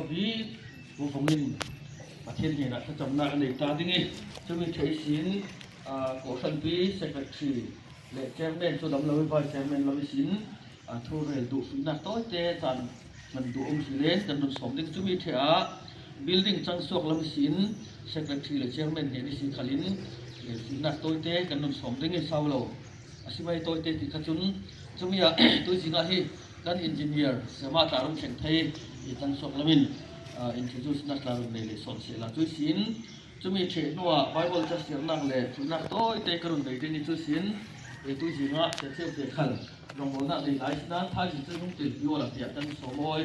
บีผู้ฟงนินประเทศนี้นะถ้าจำหน้ากันในตาที่นี่จะมีใช้สินก่อสันปีเซกซ์ซีและแจมแมนส่วนดำเราไปแจมแมนเราไปสินทูเรลดูนักโต้เจตันมันดูสิเลนกันดูสมดิ้งจะมีเถอะบิลดิ้งจังสวกเราไปสินเซกซ์ซีและแจมแมนเห็นสิขลินนักโต้เจกันดูสมดิ้งให้สาวเราอาศัยโต้เจที่ขจุนจะมีตัวสิ่งอะไรกันอินจิเนียร์สามารถตามแข่งไทยจังสวกเรามินintroduce นักการเมืองในส่วนเสียละจุดสินจะมีเชื่อว่าไบเบิลจะเสียงนักเลยนักโต้เตะกระดุมในที่นี้จุดสินตุยสิงห์จะเชื่อเตะขันลงบนนักในหลายนั้นถ้าจิตจะต้องติดอยู่หลักเดียกันสมอย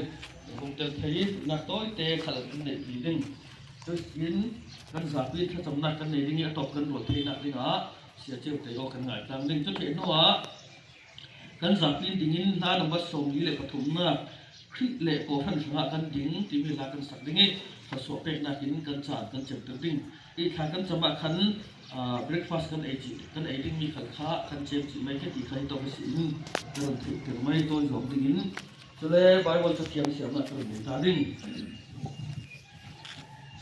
คงจะเทียนักโต้เตะขันในที่นี้จุดสินกันสับลิถ้าจำนักกันในที่นี้ตบกันหมดที่นักที่หาเสียเชื่อเตะก็กันง่ายจังหนึ่งจะเชื่อว่ากันสับลิที่นี้ถ้านำมาส่งยี่เล็กปฐมนักคลิปเล็กโกฟันสระกันดิ้งที่มีหลักกันสักดิ้งผสมเป็นนักดิ้งกันจานกันเจ็บกันดิ้งอีกทางกันจะมาขันbreakfast กันกันดิ้งมีขันข้าขันเจ็บสิไม่แค่ตีใครต้องไปสิงเดินถึงถึงไม่ตัวหยอกดิ้งจะเลยบายวันจะเทียมเสียมาตัวดิ้งตาดิ้ง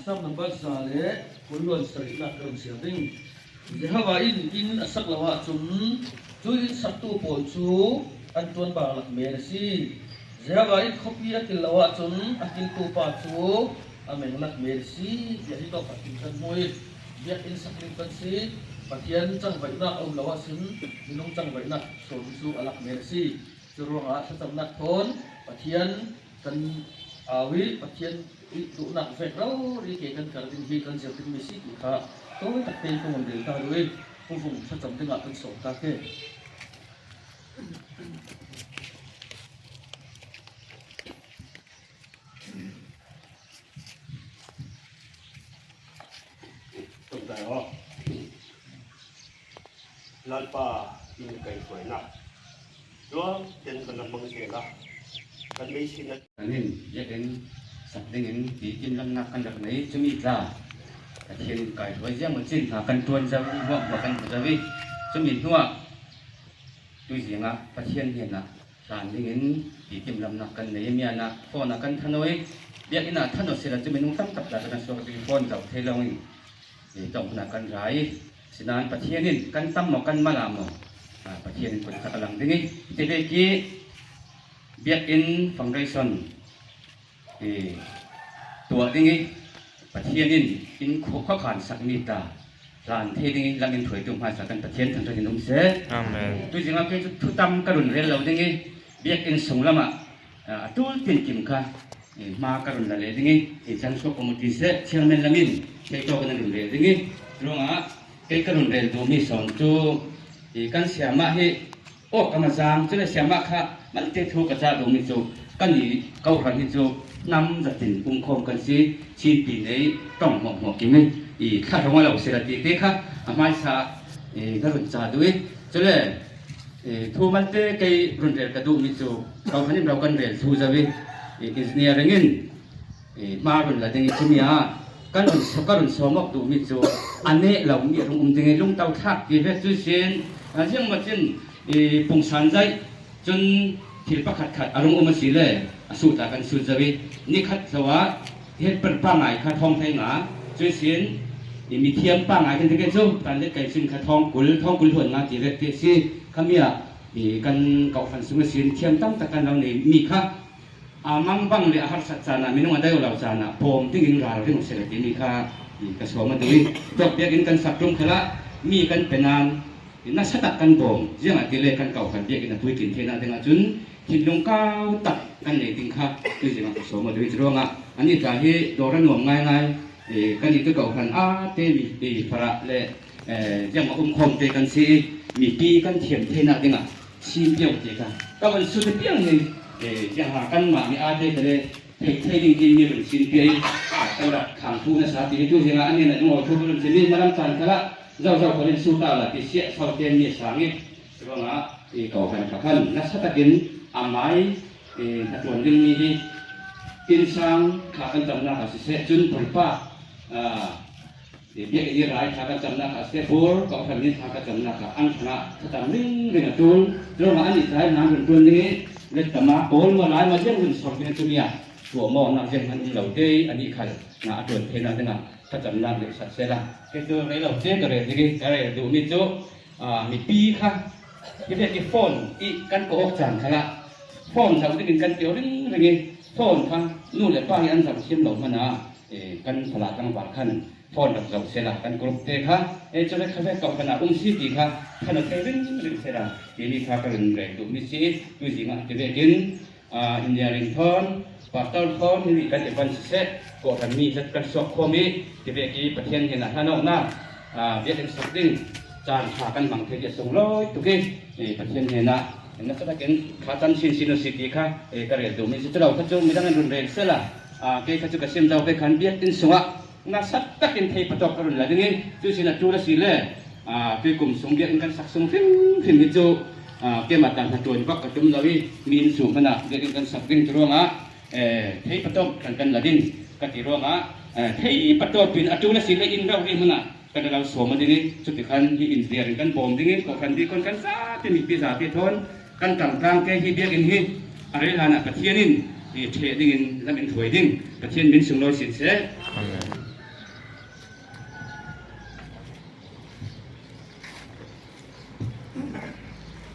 ซ้ำนับบัตรสาเล่คนล้วนสริลักกันเสียดิ้งเดี๋ยวว่าอินสักละว่าจุนสักตัวปวดชูอันตัวบางหลักเมรซีJika ini kopi akil lawat sun akil tupat su ameng nak mercy dia itu patikan moi dia in sakripan si patian cang baik nak lawat sun minum cang baik nak su alak mercy suruh sa tamnak kon patian kan awi patian itu nak fekau ri ke kan kalin hi kan siapin misi ka to tak pen ko ngel ta doi pung sa tamting ak kan so ta ke lalpa ini kai koi nak lo den kan mang se la kan me sin na anin ya kan sak dingin ti kin lam nak kan dak nei chumi tla ka thien kai roi jam chin ha kan tuan za wi wa ba kan za wi chumi nuwa tu jinga pathian hian na san dingin ti kim lam nak kan nei mi ana phone na kan thanoi biak ina thano se la chumi nung tam tak la kan so ti phone dau thelong ni tong na kan rai sinan pathianin kan tam mo kan malam mo pathianin ko kakalang dingi tibeki biak in foundation tua dingi pathianin in kho khan sakni ta lan the dingi langin thoi tum ha sakan pathian thang thang num se amen tu jinga ke thu tam karun rel lo dingi biak in songlama atul tin kim kha ma karun la le dingi chan so committee se chairman lamin ke to kan le dingi ronga cái con rèn đồ mi sòn chu thì căn xẻ mạ hi ô cái mà giang chứ là xẻ mạ khác vẫn tiếp thu cái ra đồ mi chu căn gì câu hỏi hi chu năm giật tiền cung không căn gì chi tiền ấy tổng một một cái này thì khác không ai làm sẽ là tiền thế khác mai sa cái rừng trà đuôi chứ là thu mất cái rừng rèn cái đồ mi chu câu hỏi nào căn rèn thu ra đi engineering mà rừng là cái gì à kan somok du mi chu ane lo mi rung ding lung tau thak ki ve chu sin jeng ma chin pung san jai chun thil pakhat khat arung si le asu ta kan su jawi ni khat sawa het per pa ngai kha thong thai nga chu sin mi thiam pa ngai kan ke chu tan le kai sin kha thong kul thon nga ti ve te si khamia kan kau fan su sin thiam tam ta kan lo ni mi kha amang bang le har sat sana minung adai ulau sana pom tingin ral ring se le ni kha ka so ma dui tok pek in kan sakrum khala mi kan penan na satak kan bom jeng ati le kan kau kan pek in tui kin thena tenga chun hinlung kau tak kan le ting kha tu jeng ka so ma dui ronga ani ta hi doran nuam ngai ngai kan ni tu kau kan a te mi para le jeng ma khom te kan si mi pi kan thiam thena tenga sim piau te ka ka ban su te piang ni yang akan mami ada dari trading ini bersin pilih kalau kampung saat itu jangan ini nak mau coba jadi malam tangkala jauh-jauh kalian sudah lah disiap sortian ni sangat sebab kau kan nasa takin amai tuan ini insang akan ternak hasil jun berpa dia ini rai akan ternak hasil bor kau kan ini akan ternak anak tetapi dengan tul sebab ini saya nak tuan ini let tama pol ma lai ma jeng lun sok ni tu ya สัวมอนะเจงมันเหล่าเด้อันนี้คันนะจนเทนะจังถ้าจำนำเลยสัตว์เสละเกตัวในเหล่าเจก็เลยดิอะไรดูมิจุมีปีค่ะที่เรียกว่าฟอนอีกันโกจังค่ะฟอนชาวที่เป็นกันเตียวนี่อะไรเงี้ยฟอนค่ะนู่นแหละป้าอันสังเชียมเหล่ามันนะกันพลาตั้งบาขันฟอนกับเราเสละกันกรุบเตะค่ะจะได้ข้าพเจ้ากันอุ้มสิตีค่ะขณะเทวินเสละที่นี่ค่ะกันเลยดูมิจิดูสิงห์ที่เรียกอินเดียริงทอนปาตอลทอนนี่กันจะเป็นเสร็จก็กันมีจัดกันสอบข้อมีที่เรียกอีประเทศเห็นนะฮะน้องนะเรียกเป็นสักดิ้งจานขากันบางทีจะส่งร้อยตุกี้ประเทศเห็นนะเห็นนะสุดท้ายกันขาตันซินซิโนซิตี้ค่ะก็เรียกดูมิจิเราถ้าจะมีทั้งรุนแรงเสละเกี่ยวกับจุดเชื่อมเราไปขันเบียดตินสวะน่าสักตักกินเทปตอกกันเลยนี่ดูสินะจูละสิเล่คือกลุ่มสมเด็จกันสักสมฟิมมิจูเกี่ยมาตันหัดตัวก็กระจุมเราวิมีนสูงขนาดเด็กกันสักดิ้งตัวงะเทปตอกกันละดิ้งกันที่รัวงะเทปตอกเป็นจูละสิเล่อินเราวิมันนะกันเราสวมมาดิ้งสุดที่ขันที่อินเดียกันบอมดิ้งก็ขันที่คนกันซาที่มีปีศาจที่ทนกันกำกลางแก่ที่เบียกันที่อะไรล่ะนะประเทศนี้ที่เทดิ้งแล้วเป็นถวยดิ้งประเทศเป็นสุงโลสินเส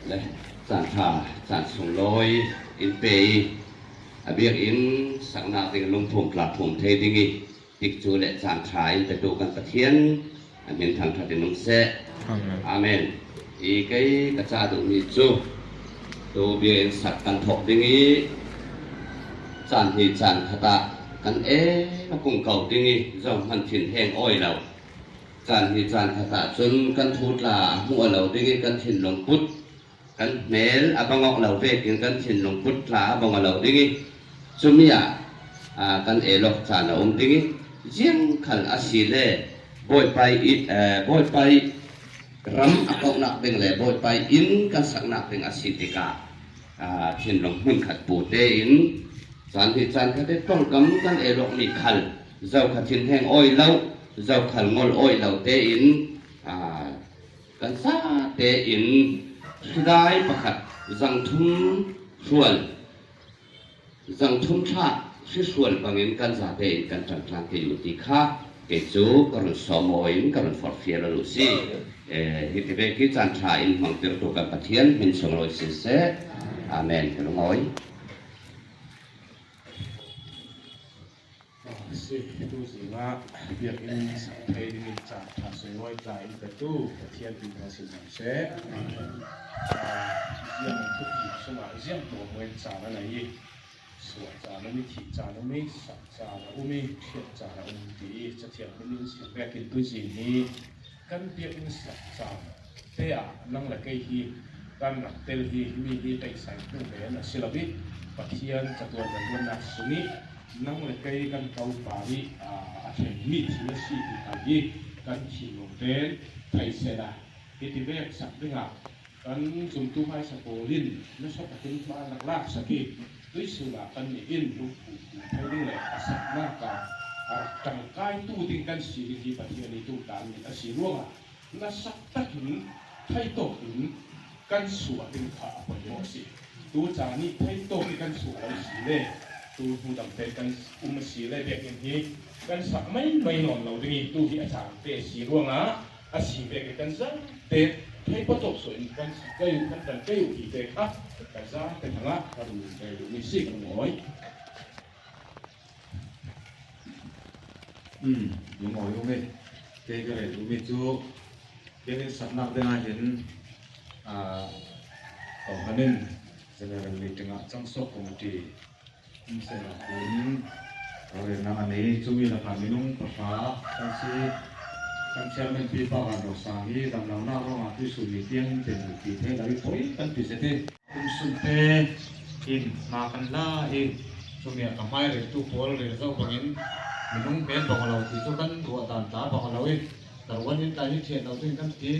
และจานชาจานสุงโลยอินเปย์เบียกอินสักนาติงลงทุ่มกลับทุ่มเทดิ้งติกจูและจานชายไปดูกันประเทศเป็นทางทัดนุ่งเสอาเมนอีกไอ้กระจาดูมีจูดูเบียกสักกันถกดิ้งจานที่จานขตากันมากุ้งเก่าดิ้งจอมพันถิ่นแห้งอ้อยเราจานที่จานขตาจนกันทูดลาหัวเราดิ้งกันถิ่นหลงพุทธกันเมลบังอเราเวกินกันถิ่นหลงพุทธลาบังเราดิ้งจุมีกันลกจานองดิ้งยิ่งขันอาศิเล่บ่อยไปบ่อยไปรำอักนักเป็นเลยบ่อยไปอินกันสักนักเป็นอาศิติกาถิ่นหลงหุ่นขัดปูเตอินจานที่จานเขาได้ต้องกำกันลกมีขันเจ้าขัดถิ่นแห้งอ้อยเล่าเจ้าขันงอลอ้อยเล่าเตอินกันซาเตอินได้ประคัดจังทุ่มส่วนจังทุ่มชาที่ส่วนบางเงินกันซาเตอินกันจังทางที่อยู่ที่ข้าเกิดจูกันสมอยน์กันฟอร์เฟียร์ลูซี่ฮิตเบกิจันทราอินมังเตอร์ตุกันปะเทียนมินสงโรยสิเซอาเมนกันลงอ้อยสิดูสิว่าเบียกอินสังเทดินจากทางสวยใจประตูเทียนดินมาสิสังเสยังทุกอย่างสมัยยังตัวเวนจาอะไรสวยจาแล้วมีขีจาแล้วมีสักจาแล้วมีเทียนจาแล้วมีดีจะเทียนไม่มีสิ่งแรกกินตัวสิ่งนี้กันเบียกอินสักจาเตะนั่งละเกฮีกันนักเตลฮีมีฮีไปใส่ตู้เบนศิลปินปะเทียนจะตัวจะตัวนักสุนีนั่งเลยกันเกาปารีอาเชมิที่ละสิที่ทำยี่กันชิโนเตนไทยเสดาที่ที่เวกสักดึงอ่ะกันจุ่มตู้ให้สปูลินนั่นชอบถึงมาหลักลากสักทีด้วยสุรากันอินลูกไทยดึงเลยสักหน้ากาจังกายตู้ดึงกันสีที่ปะเทียนในตู้การนี่สีร่วงอ่ะนั่นสักตักหินไทยโตหินกันสวดดึงขาปะโยสิตู้จานี่ไทยโตกันสวดสีเล่ตู้ผู้ดำเป็นกันสีเล่เบียกอย่างนี้กันสักไม่นอนเราดึงตู้ที่อาจารย์เตะสีร่วงอ่ะสีเบียกกันซะเตะให้ประสบสวยกันก็อยู่กันก็อยู่ที่เตะครับกันซะเป็นทางละกันอยู่มีสิ่งหน่อยอยู่หน่อยอยู่ไหมเตะก็เลยอยู่มีจูเป็นสักนักเดินเห็นต่อมาหนึ่งจะเป็นลิตรงอ่ะจังสกของที่เสร็จแล้วคุณเราเรียนอันนี้ช่วยเราทำมีนุ่งภาษากันสิกันเชื่อมันปีป่ากันเราสร้างที่ดำน้ำหน้าเรามาที่สุริเทียนเป็นปีเทเราไปกันปีเสด็จคุณสุเตอินมากันล่าเองช่วงนี้ทำให้เรื่องทุกคนเรื่องเจ้าของนี้มีนุ่งเป็นบอกเราที่ทุกคนตัวตามตาบอกเราเองแต่วันนี้ตายที่เทียนเราถึงกันที่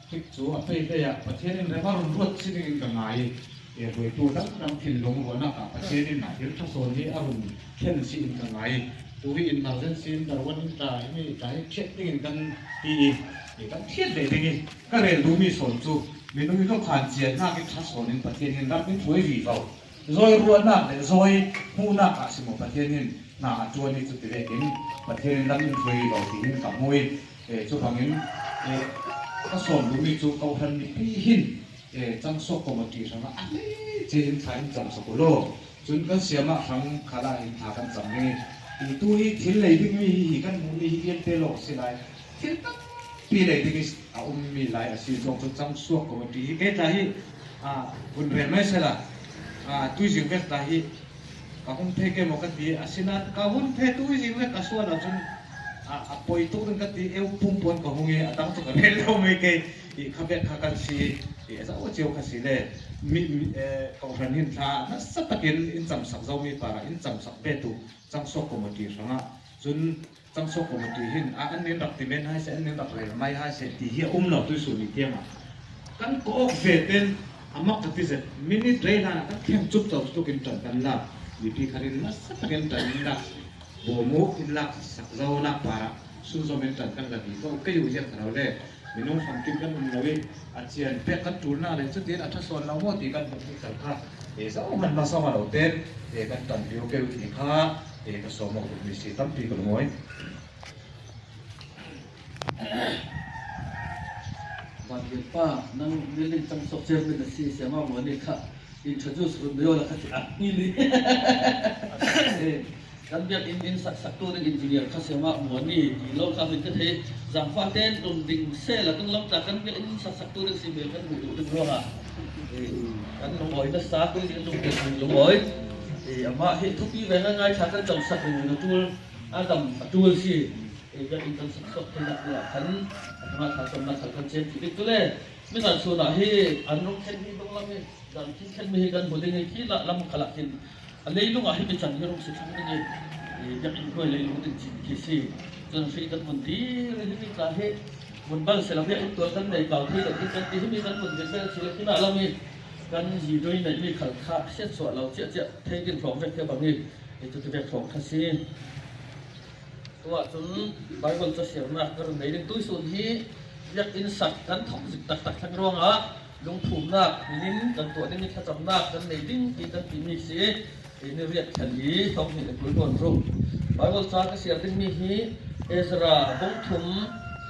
ทิกจูอัตย์เนี่ยประเทศนี้เรียกว่ารุ่นสิ่งนี้กันไงโดยตัวทั้งถิ่นลงหัวหน้าประเทศนี้หมายถึงทั้งโซนนี้อารมณ์เช่นสิ่งกันไงตัวที่อินมาเช่นสิ่งแต่วันนี้ตายไม่ตายเช็ดดิ้งกันที่กันเทียนเลยนี่ก็เลยรู้มีส่วนจูมีต้องมีต้องผ่านเจียนหน้าที่ทั้งโซนนี้ประเทศนี้รับไม่ช่วยวีเรา zoi ruana le zoi huna ka simo pathianin na chuani chu tirekin pathianin lam thui lo tin ka moi chu hangin ka som lumi chu kau han ni hin chang sok committee sanga ale chin thain chang sokolo chun kan siama hang khala in tha kan changi tu hi thil lei ding mi hi kan mu ni hi yen te lo silai thil tak pi lei ding is a mi lai asi jong chu chang sok committee ke ta hi bun ren mai sala tu jing vek ta hi ka hun phe ke mo ka ti asina ka hun phe tu jing vek ka suan chun poi tu kan ka ti eu pum pon ka hunge atang to ka le lo me ke i khabek kha kan si za o cheu kha si le mi ka ran hin tha na sa takin in cham sak zo mi para in cham sak pe tu chang sok committee sanga chun chang sok committee hin an nen rak ti men hai se an nen rak le mai hai se ti hi lo tu su ni tiama kan ko ok ve ten amak ta ti se minute re na kan khem chup chau tu kin tan kan la ni pi kharin na sa takin tan na bo mo in lak sak zo na para su zo men tan kan la bi ko ke yu je kharaw le minung phang kim kan lawi achian pe kan turna le chu tin atha son law mo ti kan bu kan kha sa man ma sa ma lo ten kan tan biu ke ti kha ka so mo mi si tam pi ko moiวันเดียวป้านั่งเล่นจังสกเจ็บเป็นสีเสียมากเหมือนนี่ค่ะ introduce รุ่นเดียวแล้วค่ะนี่เลยกันเบียดอินสักตัวนึงอินเดียค่ะเสียมากเหมือนนี่ที่เราทำเป็นกระเทยจังฟ้าเต้นรุ่นดิ่งเซ่แล้วต้องล้มจากกันเบียดอินสักตัวนึงสิเบียดกันดูดึงร้องกันลงบ่อยนักสาตัวนี้ลงเด็กลงบ่อยอามาเห็นทุกปีแรงง่ายชากันจังสักหนึ่งตัวอาดำตัวสิยังอินกันสักสกที่นักละขันมาทำสมนักขันเช่นที่ตัวเล่ไม่นานส่วนไหนอันนู้นแค่นี้ตรงนั้นนี่ดังที่แค่ไม่ให้กันหมดเลยที่ละลำขลักกินอันนี้ลุงอาให้ไปจันทร์รุ่งสิทั้งนี้ยังอินก็เลยลุงถึงที่สี่จนสิ่งกันหมดดีเลยที่มีการให้บนบ้านเสร็จแล้วเนี่ยตัวกันในเก่าที่ที่กันที่มีกันหมดเป็นเรื่องสิ่งที่น่าเรามีกันยีด้วยในมีขันขาเสียส่วนเราเจ๊เทกินของแค่บางนี้จะเป็นของทัศน์ตัวจนใบบนจะเสียมากก็ในเรื่องตู้ส่วนที่อยากอินสักกันท้องสิตักทั้งรวงลงถุงนักนิ้นกันตัวนี้มีขจำนักกันในดิ้งที่กันที่มีเสียในเรียกแขนนี้ท้องเห็นกลุ่มคนรุ่งใบบนจะเสียดิ้งมีฮีเอสราบงถุง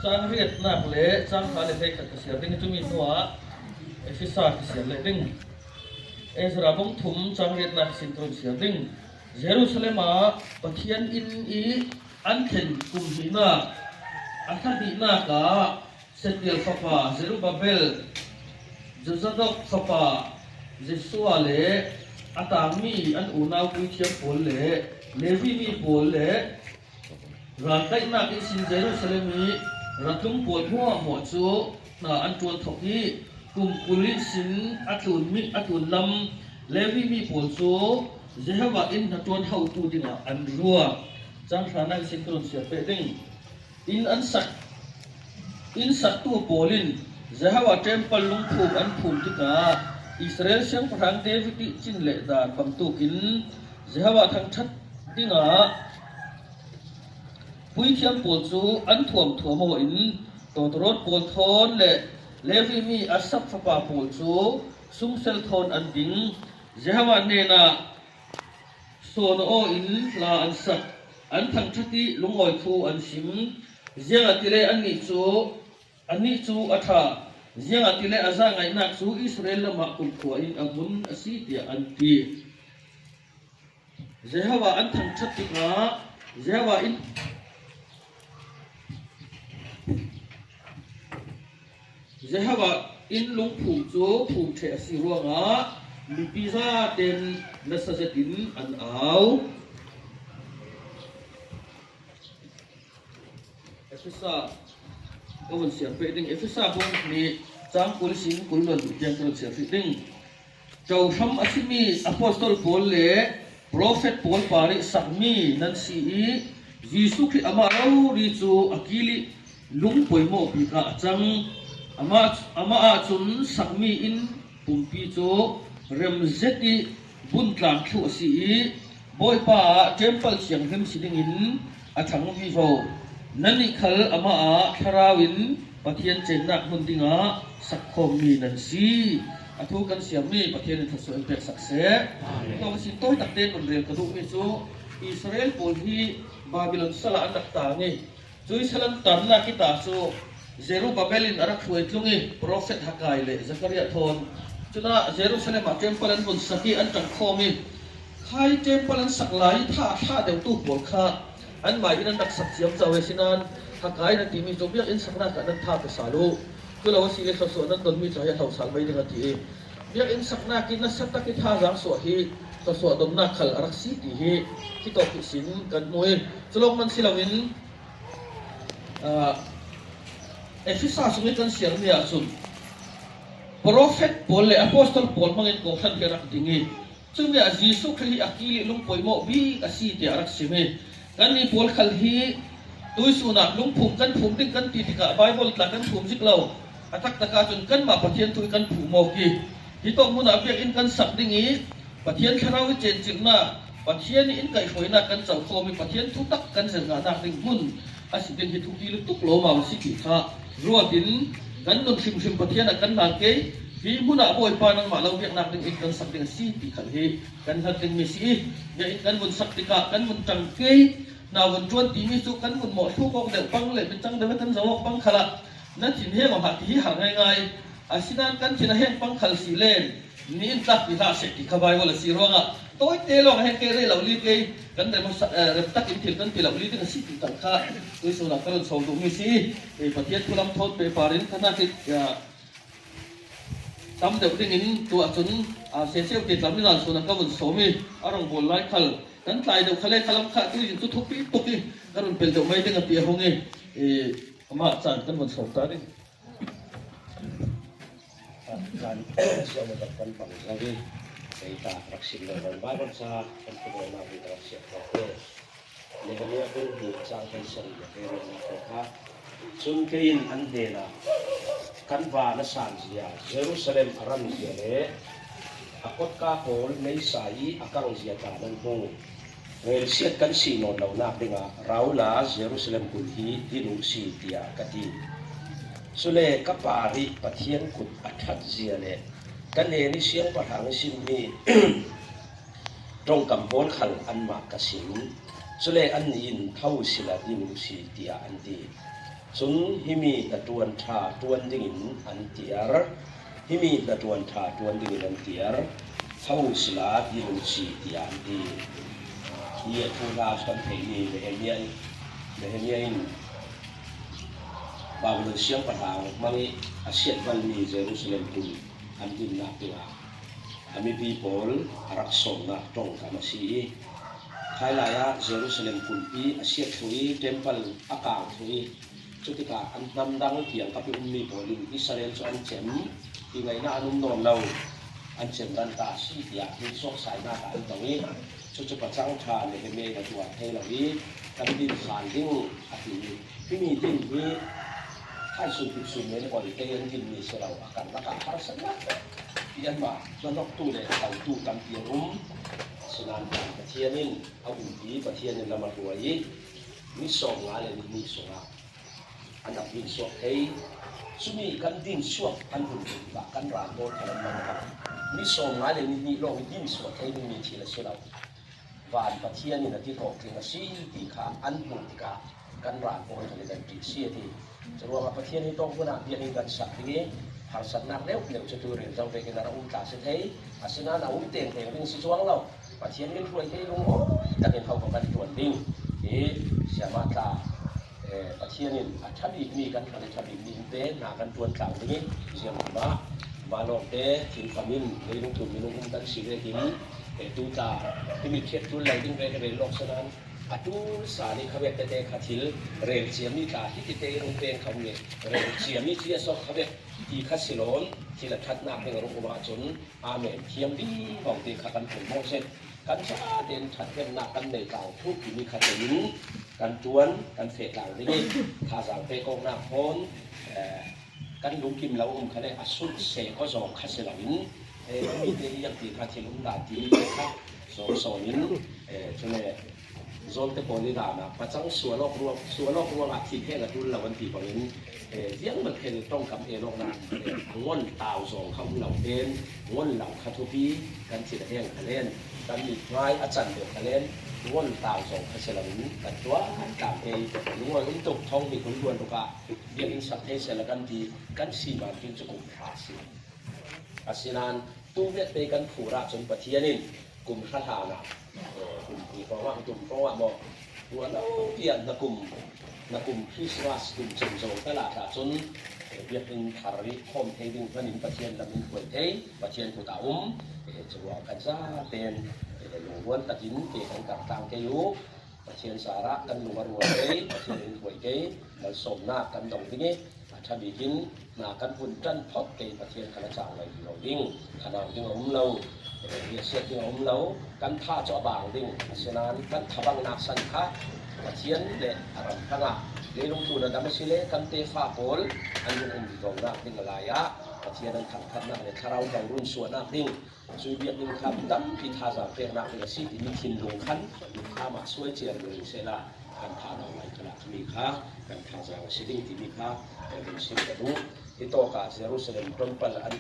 สร้างเรียกนักเละสร้างหาเละกันเสียดิ้งจะมีหัวเอฟิซ่าเสียเละดิ้งเอสราบงถุงสร้างเรียกนักสินตรงเสียดิ้งเยรูซาเล็มปะเทียนอินอีอันเข็นกุมหินาอันทัดีนากาเซเตียลฟาปาเซรุบาเบลเจซาดอกฟาปาเจสัวเลอัตามีอันอูนาวกุยเทียมโผลเลเลวีมีโผลเลรันไกนักอิสินเยรูซาเล็มีรัตุมโผลหัวหมดจูนาอันจวนทกีกุมกุลิสินอัตุนมิอัตุนลำเลวีมีโผลจูเจฮาวาอินนัจวนเฮาตูดินาอันรัวจังหวะนั้นสิ่งที่เราเสียไปดิ้งอินสักตัวโพลินจะหาว่าเทมเปิลลุงภูมิอันภูมิที่กาอิสราเอลเสียงพระเดวิดจินเละดาบางตัวกินจะหาว่าทางชัดดิ้งปุยเทียมโพลจูอันถ่วมโมอินตัวรถโพลทอนเละเลวิมีอาศัพฟปาโพลจูซุ่มเซลทอนอันดิ้งจะหาว่าเนน่าโซนโออินลาอันสักอันทั้งชัดที่ลุงอ้อยทูอันซิมเจียงอติเลอันนี้จูอัฐาเจียงอติเลอาซาไงนักจูอิสราเอลมาคุมขัวอินอามุนอาซีเตียอันตีเจ้าว่าอันทั้งชัดที่นะเจ้าว่าอินลุงผูจูผูเทสิรัวงะมีพิซซ่าเต็มนัสเซตินอันเอาเอฟซ่าก็วันเสียไปดิ้งเอฟซ่าพวกนี้จ้างกุลสิงกุลนนยังกุลเสียไปดิ้งเจ้าทำอาชีพมีอัปอสตอลโพลเล่โปรเฟตโพลปาริสักมีนันซียิสุขิอามาเราดิจูอากิลิลุงป่วยโมปีกาจังอามาจุนสักมีอินปุ่มปีโจเริ่มเซติบุญกลางชั่วสีบอยป่าเจมเปิลเสียงเริ่มสิดิ้งอินอาถังวิโวนั่นนี่คืออามาทาราวินปะเทียนเจนักมุนติงาสักคมมีนันซี ทุกันเสียงมีประเทศนั้นสวยเป็นสักเสต้องสิต้อยตักเต้นเรียนกระดูกมิจูอิสราเอลปูที่บาบิโลนสละอันดักตานี่จุยสลันตันนักกิตาสูเยรูบาเบลินอารักช่วยลุงนี่โปรเฟตฮักไกเลซักริยาทอนจุน่าเยรูซาเล็มเจมเปลันบุนสกีอันจังโคมิใครเจมเปลันสักหลายท่าเดียวตู้ปวดขาอันหมายนันดักสักเสียมเจ้าเวสินันฮักไกนั่นที่มีจงเบียกอินสักนักนั่นท่าไปสาลูคือเราสิเอสโซนั้นตนมีใจให้เท่าสารไปดึงทีเบียกอินสักนักกินนัสตักกิท่าจังสวฮีตัวสวดมนักขลอารักสีตีฮีที่ตกสินกันมวยจะลงมันสิลาวินเอฟิซาสุนิกันเสียงเนี่ยสุดโปรเฟตปอลและอพอสตอลปอลมังเงินของท่านเฮรักดิ่งนี้ซึ่งเนี่ยยิสุคริอากิลิลุงปอยโมบีอาศีที่อารักสิเมกันนี่ปอลขัลฮีตุยสุนักลุงพุ่มกันพุ่มดิ้งกันตีติกะไบเบิลตะกันพุ่มจิกเราอัตักตะกาจนกันมาประเทศตุยกันพุ่มโมกีที่ต้องมุนาเบียอินกันสักดิ่งนี้ประเทศคณะวิเจนจิลนาประเทศนี้อินไก่ฝอยนักกันเจ้าโคมีประเทศทุตักกันเสียงนักดิ่งมุนอาศัยเป็นที่ทุกที่ลุตุกโลมาสิกิข้ารัวดินกันนนชิมประเทศนักกันนักเกยที่มุนาบอยปานังมาเราเบียนักดิ่งอินกันสักดิ่งสิติขันเฮกันสักดิ่งมิสีเบียอินกันมุนสักติกะกันมุนจังเกยนาวันจวนตีมิสุกันมุนหมอทุกองเดือดปังเลยเป็นจังเดือดกันสวกปังขละนั่นถิ่นเฮมาหักที่หาง่ายๆอาศัยนั้นกันถิ่นเฮปังขลสีเลนนี่ตักพิลาเสติขบายวลสีรวงอ่ะตัวเตลองให้เกเรเหล่าลีเกยกันแต่มาตักอินทิลกันที่เหล่าลีที่กันสิติตังค่าตัวสุนัขกันส่งดูมิสีประเทศกุลัมทศเปปารินขณะที่ทำเด็กดิ้งอินตัวจนเสียเซลติดลำนี้นั่นสุนัขกันสมีอารมณ์บอลไล่ขลนั้นตายเด็กขลังขลังข้าที่ยินทุกปีตุกีกันเป็นเด็กไม่ได้กันเปียหงเงมาจานกันบนสองตาดิการเชื่อมกับกันฝั่งเราดิในตารักสิ่งเหล่านั้นบ้านวันซาเป็นตัวนาวิตาเสียต่อเพื่อในวันนี้เป็นเหตุสร้างเป็นสิ่งที่เป็นนะครับสุนทรีนอันเดน่ากันวานสานเสียเยรูซาเล็มอารันเสียเล่อากดกาโฮลในสายอากังเสียตานันหูเวลเสียกันสีนนเหล่านักดิ่งเราลาเยรูซาเล็มกุลฮีที่นุ่งสีเตียกติสุเลกปาริปะเทียนกุดอัฐเจียเลกันเลนิเสียงปะหังสินมีตรงกับโบนขันอันมากกสินสุเลอันยินเท่าศิลาดินุสีเตียอันดีสุนหิมีตะตวนทาตวนดิ่งอันเตียร์หิมีตะตวนทาตวนดิ่งอันเตียร์เท่าศิลาดินุสีเตียอันดีเฮียทูลาสันเทนีเบเฮเมียนบางเรื่องเสียงประหางมันอาเซียนวันมีเยรูซาเล็มตุนอันดินนักตัวอามีปีโพลรักสมนักตรงกันมาสีใครหลายเยรูซาเล็มตุนปีอาเซียนถุยเทมเพิลอากาศถุยจุดที่การอันดำดังเถียงกับมีโพลินอิสราเอลอันเจมที่ไงน่านุ่มนวลเราอันเจมดันตาสีอยากมีโซกสายหน้าตาตรงนี้ชุดจะประจังชาในเมฆตัวเทเหล่านี้กันดินสารดิ้งอาทิตย์ที่มีดิ้งนี้ให้สุดสุดเนี่ยก่อนที่จะยินมีเสเราอาการรักษาหาสักนัดยันว่าเราต้องตู้เลยเอาตู้กันเตียงสนานประเทศนี้เอาอุ่นดีประเทศนี้เรามาดูยี่มีสองงานเลยมีสองงานอันดับที่สองให้สุนีกันดินช่วงอันหุ่นแบบกันรานโดนอะไรมาครับมีสองงานเลยมีลองดินช่วงให้มีทีละเสเราวานประเทศนี้นะที่ตกถึงสีตีขาอันหุ่นตีขากันรานโดนอะไรกันตีเสียทีจะรู้ว่าประเทศนี้ต้องพูดนะเพียงกันสักทีหากสักนักเลี้ยวจะดูเรื่องเราไปกันเราอุ้มตาเสียทีอาศัยนั้นเราอุ้มเตียงเตียงเป็นสิ่งช่วงเราประเทศนี้ช่วยให้ลุงแต่เห็นเขาของกันตัวดิ้งเสียมาตาประเทศนี้ชัดอีกมีกันอะไรชัดอีกมีเต้หนากันตัวกลางนี้เสียมาลงเต้ถิ่นฟามินในลุงตุ่มมีลุงอุ้มกันสิ่งเรื่องนี้ตูตาที่มีเทียบตัวไหลดิ้งไปกันเป็นโลกสนานอาตุสานิขเวทเตขัดหิลเรียนเสียมีตาที่เตรงเป็นเขาเนี่ยเรียนเสียมีเทียสขเวทที่ขัดสิโลนที่ละทัดนาเป็นรุกมาจนอาเมนเทียมดีของตีขัดกันถึงโมเสสกันชาเด่นขัดเป็นนากันในเก่าทุกที่มีขัดหินกันจวนกันเฟกหลังนี้ข้าสั่งเฟกองนาพนกันลุงกิมเราอุ้มเขาได้อสุดเสกก็สองขัดสิหลังมีเรื่องตีขัดหินลุงดาตีนะครับสองนิ้นใช่ไหม zon te poni da na pachang sualok ruang a thi he la tul la wan ti pangin yang ma khen tong kam e lok na ngon taw zong kham lau ten ngon lau khathupi kan chi da heng khalen kan mi mai a chan de khalen ngon taw zong khaselamin kan tua kan kam e ngoi tuk thong mi kun duan ka yang in sak the sela kan ti kan si ma kin chu kum kha si asinan tu ve pe kan phura chon pathianin kum kha tha na kum ki ko wa tum ko wa mo wa lo pian na kum Christmas kum chen zo ta la ta chon việc in thari khom thei ding panin pathian lamin khoi thei pathian ku ta chuwa kan sa ten lungwan takin ke kan kar tang ke yu pathian sara kan luar wa thei pathian in khoi thei dal som na kan dong ding tha bi kin na kan pun tan phok ke pathian kala chang lai lo ding khana ding lo việc xét ding lo kan tha cho bang ding senan kan thabang nak san kha pathian le aram thanga le lung tu na dam sile kan te fa pol an lung dong na ding la ya pathian an thang khat na le tharau dang run suan na ding sui biak ding kham dam pi tha za pe na le si ti thin lung khan kha ma suai chiar ding se la kan tha na lai kala mi kha kan tha za si ding ti mi kha kan sim ka du ito ka Jerusalem temple an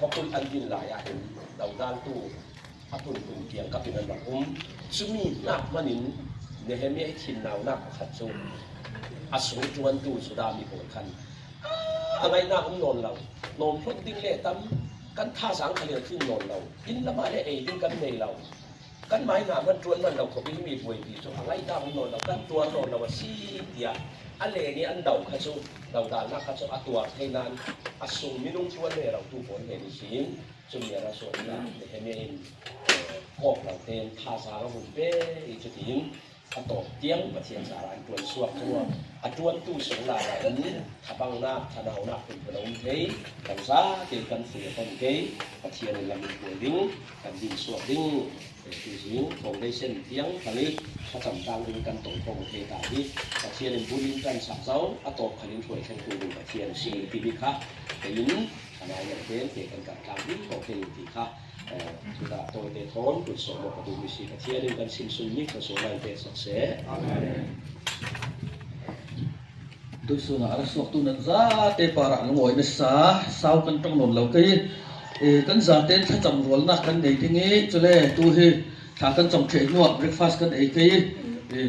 khokul an din la ya hin dau dal tu apun kun kiang ka pinan ba sumi nak manin Nehemia thin naw nak khat chu asu tuan tu suda mi ko khan angai na non law nom phot ding le tam kan tha sang khale thin non law in lama le ei ding kan nei law kan mai na man tuan man law ko bi mi poi ti chu angai na non law kan tuan non law si dia ale ni an dau kha chu dau da na kha chu atua theinan asu minung tuan le law tu pon he ni sin chu mi ra so na Nehemia in kok law ten tha sang ro hun pe i chu tin aตอกเตียงประเทศสารันตวนสวกทั่วอตวนตู้สงลาอันนี้ทบังนาทนาวนาเป็นพลงเทยกันซาเกี่ยวกันเสียคนเทยประเทศในลำตัวดิ้งกันดินสวกดิ้งคือสิ่งของได้เส้นเตียงทางนี้เขาจำตังเป็นกันตรงของเทตาที่ประเทศในบุญกันสับเจ้าอตอกขลินช่วยแข่งตัวประเทศสิ่งที่มีค่าแต่ยินทนายอย่างเทยเกี่ยวกันกับการดิ้งของเทที่ค่าsudah tahu teton bersama pada misi kecil dan simsuni kesolan besokse. Tu suna aras waktu nan zate para ngoi mesa sau kan tong non lau kai kan zaten tha cham rol na kan nei tingi chule tu hi tha kan chom che nuak breakfast kan ei kai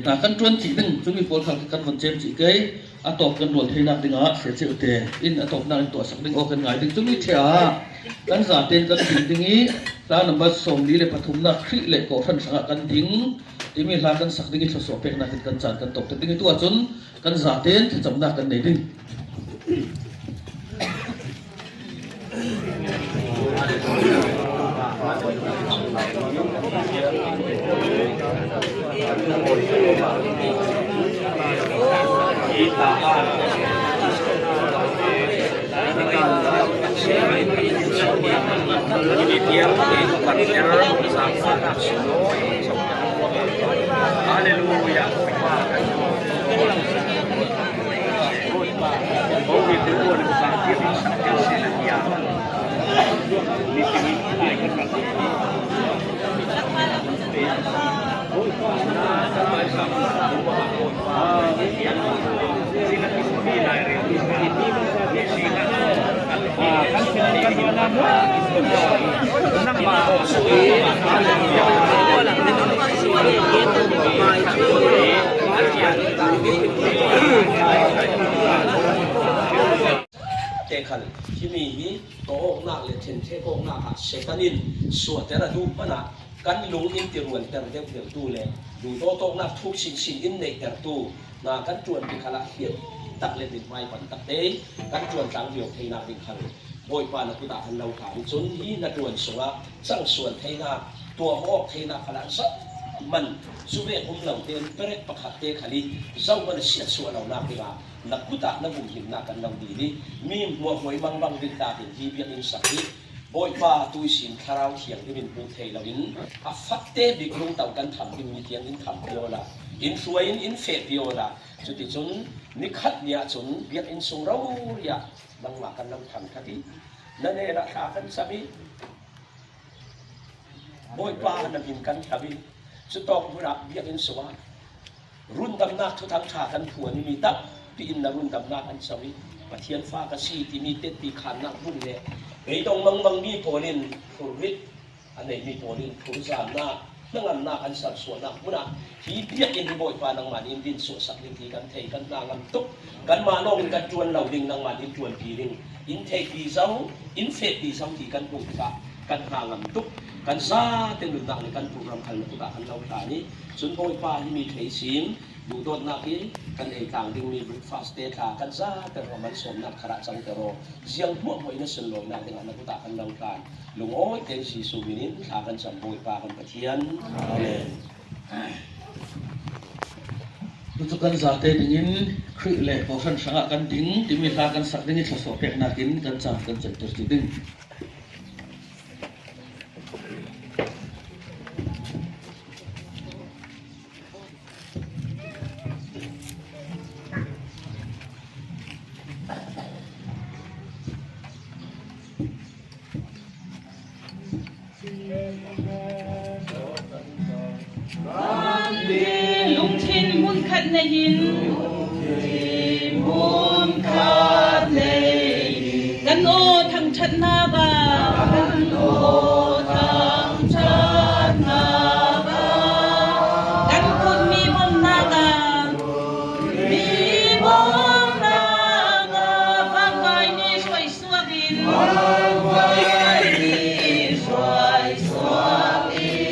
na kan tuan chi ding chumi pol khang kan von chem chi kai atop kan rol theina dinga se che ute in atop na to sak ding o kan ngai ding chumi thia kan zaten kan dingi la number som li le pathum na khri le ko than sanga kan ding timi la kan sak ding so pek na kan chan kan tok ding tu achun kan zaten thi cham na kan nei ding Ini tiang di parkir sampai semua Haleluya. Oh itu pun parkir sampai sini. Di sini naik ke tekan kini to nak le ten te ko nak sekanin suatera du mana kan lung in tiruan ter tu le du to nak thuk sin in nei ter tu na kan tuan bi khala hiat tak le bin mai pan tak te kan tuan tang hiok theina ding khal boi pa na ku ta han lau kha chun hi na tuan songa sang suan theina tua ho theina khala sa man sube lau ten perek pakhat te khali zau man sia suan lau na pinga nakuta na bum him na kan lau di ni mi mo hoi mang bang din ta hin hi biak in sakhi boi pa tu sin tharau hiang di min pu thei lawin a fatte big lung tau kan tham din mi tiang in tham piola in suain in fe piola chuti chun ni khat nia chun biak in sung rau ya bang ma kan lau tham khati na ne ra kha kan sami boi pa na bin kan thabi chu tok pura biak in suwa รุ่นดำนักทุกทั้งชากันผัวนี่มีตับปีอินนะรุ่นดำนักอันสวิปะเทียนฟ้ากระชีที่มีเต็ดตีขันนักบุญเนี่ยไอ้ตรงมังมีโพลินโพลิตอันไหนมีโพลินผู้สามนานั่งอันนาอันสับส่วนนักบุญนะที่เบียกอินที่บ่อยปานังมันอินดินสวดสักดินที่กันเทกันนางตุกกันมาโนกันจวนเหล่าดิ่งนังมันอินจวนปีดิ่งอินเทปีเซาอินเฟตปีเซาที่กันปุ่งกะกันหางตุกกันซาเต็มดุนักในกันปุ่งรำคันตุกะกันเหล่าตานี้ส่วนบ่อยปาที่มีเทศีลดูโดนนักนี้กันเองต่างดิ่งมีบริฟาสเตตากันซาแต่ว่ามันสมนักขระจังเตโรเสียงพวกหอยนั่นสนลอยนักdenganนักตุกะกันเหล่าตาลุงโอ้ยเต็มสีสุวินินทากันสัมบ่อยปากันปะเทียนทุกกันจากเตดินคริเลพอสันสังกันดิ้งที่มีทากันสักดิ้งที่สอบเพียงนักินกันจากกันจัดตัวดิ้งลุงชินมุนคัดในยินมุนคัดในกันโอทั้งชันนาบากันโอทั้งชันนาบากันคุณมีมนนาบามีมนนาบาฟังไว้นี่ช่วยสวบินฟังไว้นี่ช่วยสวบิน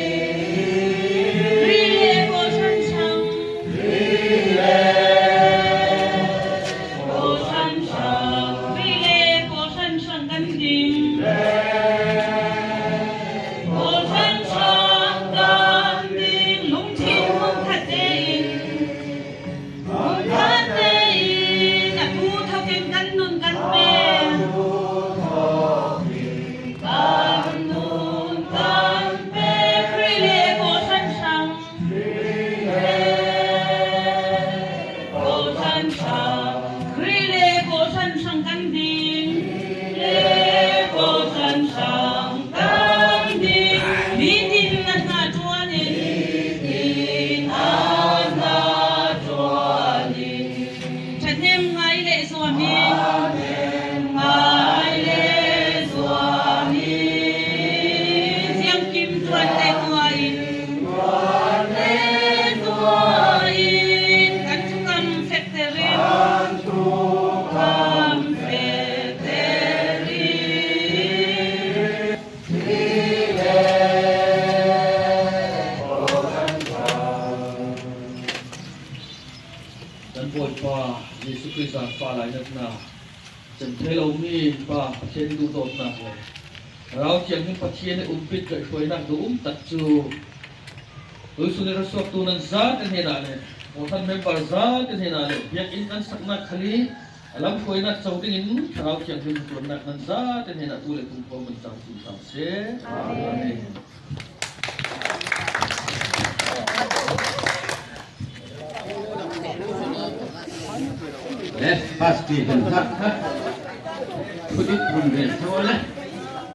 Yesus Kristus Fala Inatna Jemthelo mi pa chen du dot na ho Rao chiang ni pathian umpit ka khoi nak du tat chu Usun ra sok tu nan za kan hena ne Othan member za kan hena ne yak in kan sakna khali alam khoi nak chawding in rao chiang ni tu nak nan za kan hena tu le kum ko man chang tu sam se Amen Let's fast it and cut. Put it on the towel.